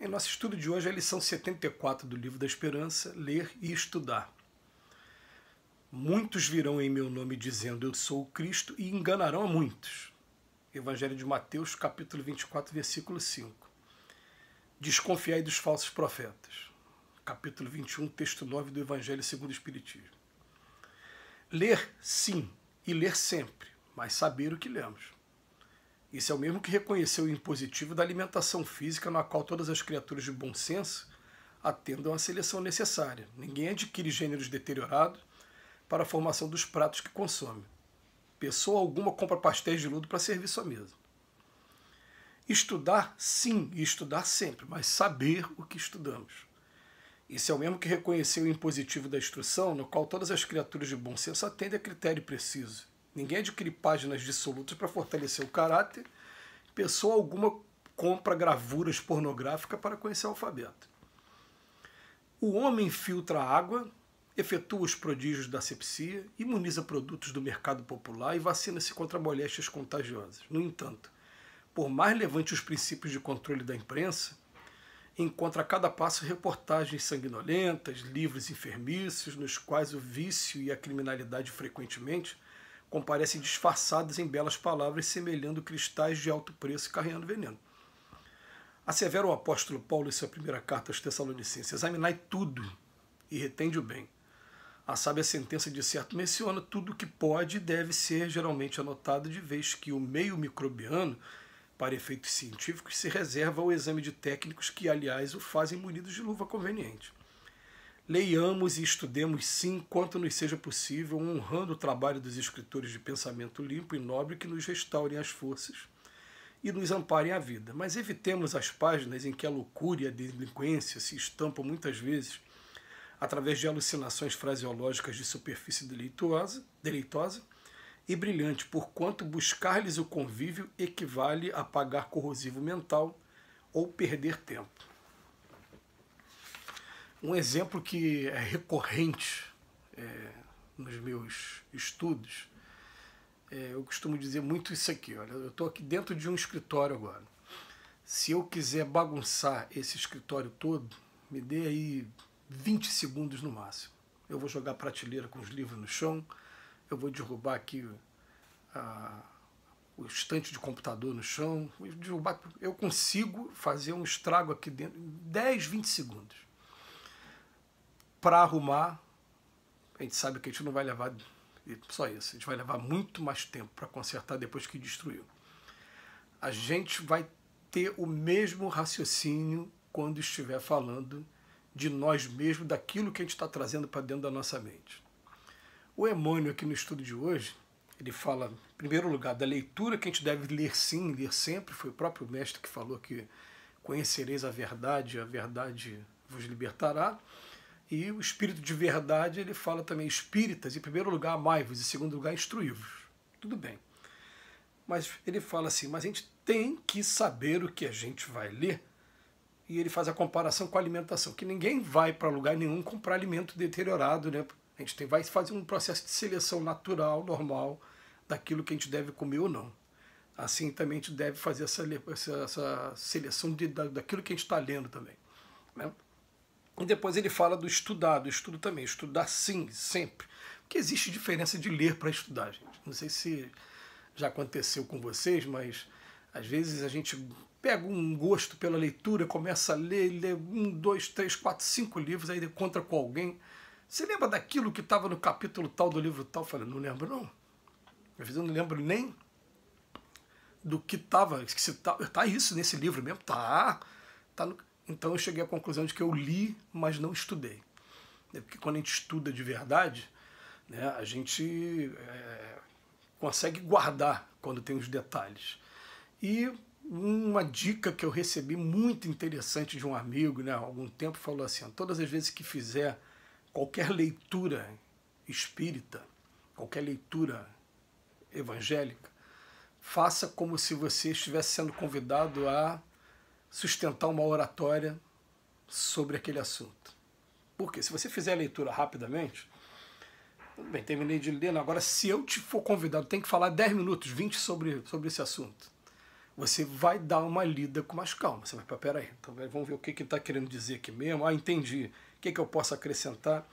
Em nosso estudo de hoje, a lição 74 do Livro da Esperança, Ler e Estudar. Muitos virão em meu nome dizendo, eu sou o Cristo, e enganarão a muitos. Evangelho de Mateus, capítulo 24, versículo 5. Desconfiai dos falsos profetas. Capítulo 21, texto 9 do Evangelho segundo o Espiritismo. Ler, sim, e ler sempre, mas saber o que lemos. Isso é o mesmo que reconhecer o impositivo da alimentação física, na qual todas as criaturas de bom senso atendam à seleção necessária. Ninguém adquire gêneros deteriorados para a formação dos pratos que consome. Pessoa alguma compra pastéis de ludo para servir sua mesa. Estudar, sim, e estudar sempre, mas saber o que estudamos. Isso é o mesmo que reconhecer o impositivo da instrução, no qual todas as criaturas de bom senso atendem a critério preciso. Ninguém adquire páginas dissolutas para fortalecer o caráter. Pessoa alguma compra gravuras pornográficas para conhecer o alfabeto. O homem filtra a água, efetua os prodígios da asepsia, imuniza produtos do mercado popular e vacina-se contra moléstias contagiosas. No entanto, por mais relevantes os princípios de controle da imprensa, encontra a cada passo reportagens sanguinolentas, livros enfermiços, nos quais o vício e a criminalidade frequentemente comparecem disfarçados em belas palavras, semelhando cristais de alto preço carregando veneno. Assevera o apóstolo Paulo em sua primeira carta aos Tessalonicenses, examinai tudo e retende o bem. A sábia sentença de certo menciona tudo o que pode e deve ser geralmente anotado, de vez que o meio microbiano, para efeitos científicos, se reserva ao exame de técnicos que, aliás, o fazem munidos de luva conveniente. Leiamos e estudemos, sim, quanto nos seja possível, honrando o trabalho dos escritores de pensamento limpo e nobre que nos restaurem as forças e nos amparem a vida. Mas evitemos as páginas em que a loucura e a delinquência se estampam muitas vezes através de alucinações fraseológicas de superfície deleitosa e brilhante, porquanto buscar-lhes o convívio equivale a pagar corrosivo mental ou perder tempo. Um exemplo que é recorrente nos meus estudos, eu costumo dizer muito isso aqui. Olha, eu estou aqui dentro de um escritório agora. Se eu quiser bagunçar esse escritório todo, me dê aí 20 segundos no máximo. Eu vou jogar a prateleira com os livros no chão, eu vou derrubar aqui o estante de computador no chão, eu consigo fazer um estrago aqui dentro em 10, 20 segundos. Para arrumar, a gente sabe que a gente não vai levar só isso, a gente vai levar muito mais tempo para consertar depois que destruiu. A gente vai ter o mesmo raciocínio quando estiver falando de nós mesmos, daquilo que a gente está trazendo para dentro da nossa mente. O Emmanuel, aqui no estudo de hoje, ele fala, em primeiro lugar, da leitura que a gente deve ler sim, ler sempre. Foi o próprio mestre que falou que conhecereis a verdade vos libertará. E o espírito de verdade, ele fala também, espíritas, em primeiro lugar, amai-vos, em segundo lugar, instruí-vos. Tudo bem. Mas ele fala assim, mas a gente tem que saber o que a gente vai ler. E ele faz a comparação com a alimentação, que ninguém vai para lugar nenhum comprar alimento deteriorado, né? A gente vai fazer um processo de seleção natural, normal, daquilo que a gente deve comer ou não. Assim também a gente deve fazer essa seleção daquilo que a gente está lendo também, né? E depois ele fala do estudar, do estudo também. Estudar sim, sempre. Porque existe diferença de ler para estudar, gente. Não sei se já aconteceu com vocês, mas às vezes a gente pega um gosto pela leitura, começa a lê 1, 2, 3, 4, 5 livros, aí encontra com alguém. Você lembra daquilo que estava no capítulo tal do livro tal? Eu falei, não lembro não. Às vezes eu não lembro nem do que estava. Tá isso nesse livro mesmo? Tá no... Então eu cheguei à conclusão de que eu li, mas não estudei. Porque quando a gente estuda de verdade, né, a gente consegue guardar quando tem os detalhes. E uma dica que eu recebi muito interessante de um amigo, né, há algum tempo, falou assim, todas as vezes que fizer qualquer leitura espírita, qualquer leitura evangélica, faça como se você estivesse sendo convidado a sustentar uma oratória sobre aquele assunto. Porque se você fizer a leitura rapidamente, tudo bem, terminei de ler, agora se eu te for convidado, tem que falar 10 minutos, 20 sobre esse assunto. você vai dar uma lida com mais calma. Você vai, peraí, então vamos ver o que ele está querendo dizer aqui mesmo. Ah, entendi. O que eu posso acrescentar?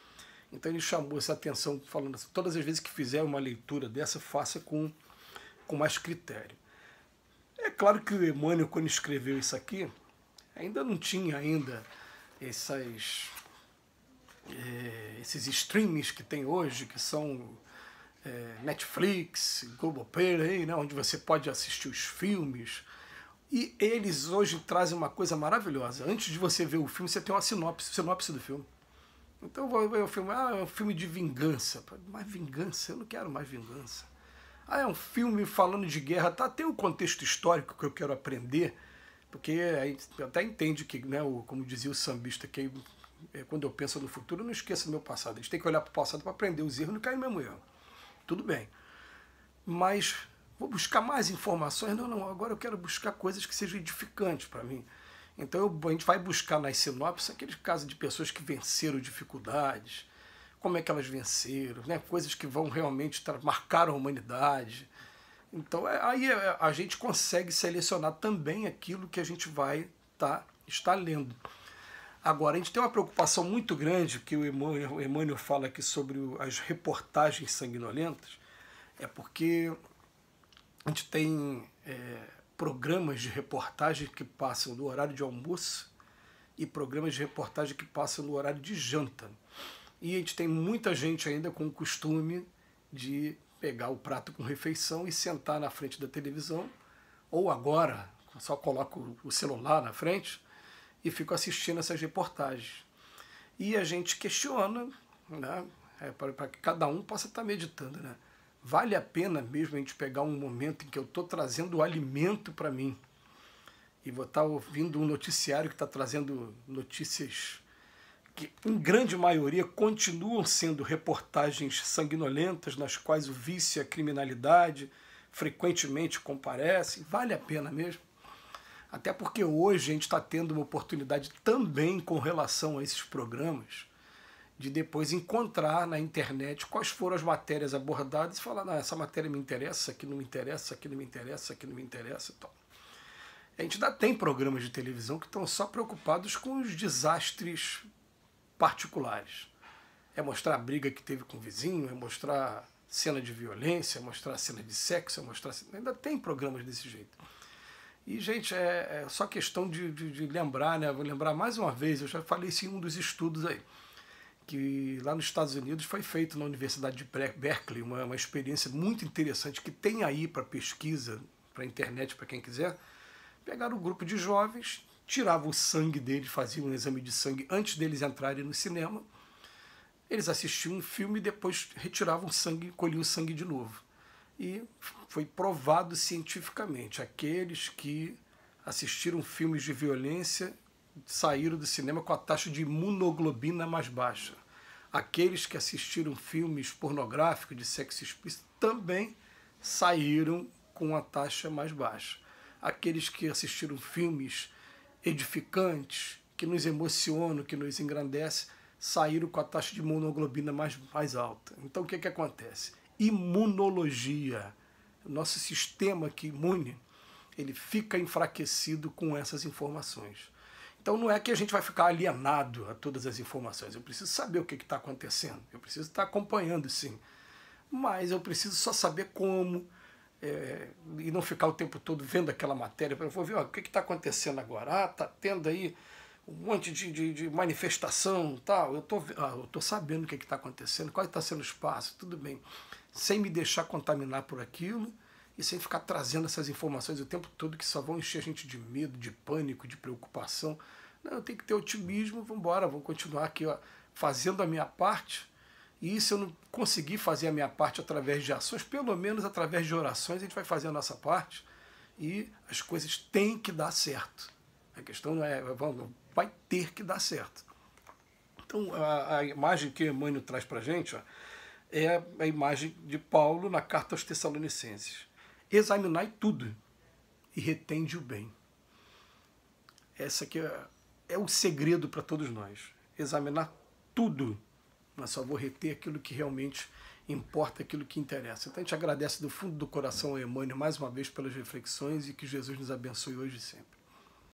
Então ele chamou essa atenção, falando assim, todas as vezes que fizer uma leitura dessa, faça com mais critério. É claro que o Emmanuel, quando escreveu isso aqui, ainda não tinha esses streamings que tem hoje, que são Netflix, Globoplay, né, onde você pode assistir os filmes. E eles hoje trazem uma coisa maravilhosa. Antes de você ver o filme, você tem uma sinopse do filme. Então eu vou ver o filme, é um filme de vingança. Mais vingança? Eu não quero mais vingança. Ah, é um filme falando de guerra. Tá, tem um contexto histórico que eu quero aprender, porque aí até entende que, né, como dizia o sambista, que quando eu penso no futuro, eu não esqueço do meu passado. A gente tem que olhar para o passado para aprender os erros e não cair no mesmo erro. Tudo bem. Mas vou buscar mais informações? Não, agora eu quero buscar coisas que sejam edificantes para mim. Então a gente vai buscar nas sinopses aqueles casos de pessoas que venceram dificuldades, como é que elas venceram, né? Coisas que vão realmente marcar a humanidade. Então aí a gente consegue selecionar também aquilo que a gente vai estar lendo. Agora, a gente tem uma preocupação muito grande, que o Emmanuel fala aqui sobre as reportagens sanguinolentas, é porque a gente tem programas de reportagem que passam no horário de almoço e programas de reportagem que passam no horário de janta. E a gente tem muita gente ainda com o costume de pegar o prato com refeição e sentar na frente da televisão, ou agora, só coloca o celular na frente e fico assistindo essas reportagens. E a gente questiona, né, para que cada um possa estar meditando, né? Vale a pena mesmo a gente pegar um momento em que eu estou trazendo o alimento para mim e vou estar ouvindo um noticiário que está trazendo notícias que, em grande maioria, continuam sendo reportagens sanguinolentas, nas quais o vício e a criminalidade frequentemente comparecem? Vale a pena mesmo? Até porque hoje a gente está tendo uma oportunidade também com relação a esses programas de depois encontrar na internet quais foram as matérias abordadas e falar, não, essa matéria me interessa, essa aqui não me interessa, essa aqui não me interessa, essa aqui não me interessa e tal. A gente ainda tem programas de televisão que estão só preocupados com os desastres particulares. É mostrar a briga que teve com o vizinho, é mostrar cena de violência, é mostrar cena de sexo, é mostrar... Ainda tem programas desse jeito. E, gente, é só questão de lembrar, né? Vou lembrar mais uma vez, eu já falei isso em um dos estudos aí, que lá nos Estados Unidos foi feito na Universidade de Berkeley, uma experiência muito interessante que tem aí para pesquisa, para a internet, para quem quiser. Pegaram um grupo de jovens, tiravam o sangue deles, faziam um exame de sangue antes deles entrarem no cinema, eles assistiam um filme e depois retiravam o sangue, colhiam o sangue de novo. E foi provado cientificamente, aqueles que assistiram filmes de violência saíram do cinema com a taxa de imunoglobina mais baixa. Aqueles que assistiram filmes pornográficos de sexo explícito também saíram com a taxa mais baixa. Aqueles que assistiram filmes edificantes, que nos emocionam, que nos engrandecem, saíram com a taxa de imunoglobina mais alta. Então o que acontece? Imunologia. O nosso sistema aqui imune, ele fica enfraquecido com essas informações. Então não é que a gente vai ficar alienado a todas as informações. Eu preciso saber o que está acontecendo. Eu preciso estar acompanhando, sim. Mas eu preciso só saber como, e não ficar o tempo todo vendo aquela matéria. Eu vou ver o que está acontecendo agora. Ah, está tendo aí um monte de manifestação, tal. Eu tô sabendo o que está acontecendo, qual está sendo o espaço, tudo bem. Sem me deixar contaminar por aquilo e sem ficar trazendo essas informações o tempo todo que só vão encher a gente de medo, de pânico, de preocupação. Não, eu tenho que ter otimismo, vamos embora, vamos continuar aqui, ó, fazendo a minha parte. E se eu não conseguir fazer a minha parte através de ações, pelo menos através de orações, a gente vai fazer a nossa parte e as coisas têm que dar certo. A questão não é, vai ter que dar certo. Então, a imagem que Emmanuel traz para a gente, ó, é a imagem de Paulo na carta aos Tessalonicenses. Examinai tudo e retende o bem. Essa aqui é o segredo para todos nós. Examinar tudo, mas só vou reter aquilo que realmente importa aquilo que interessa. Então a gente agradece do fundo do coração ao Emmanuel mais uma vez pelas reflexões e que Jesus nos abençoe hoje e sempre.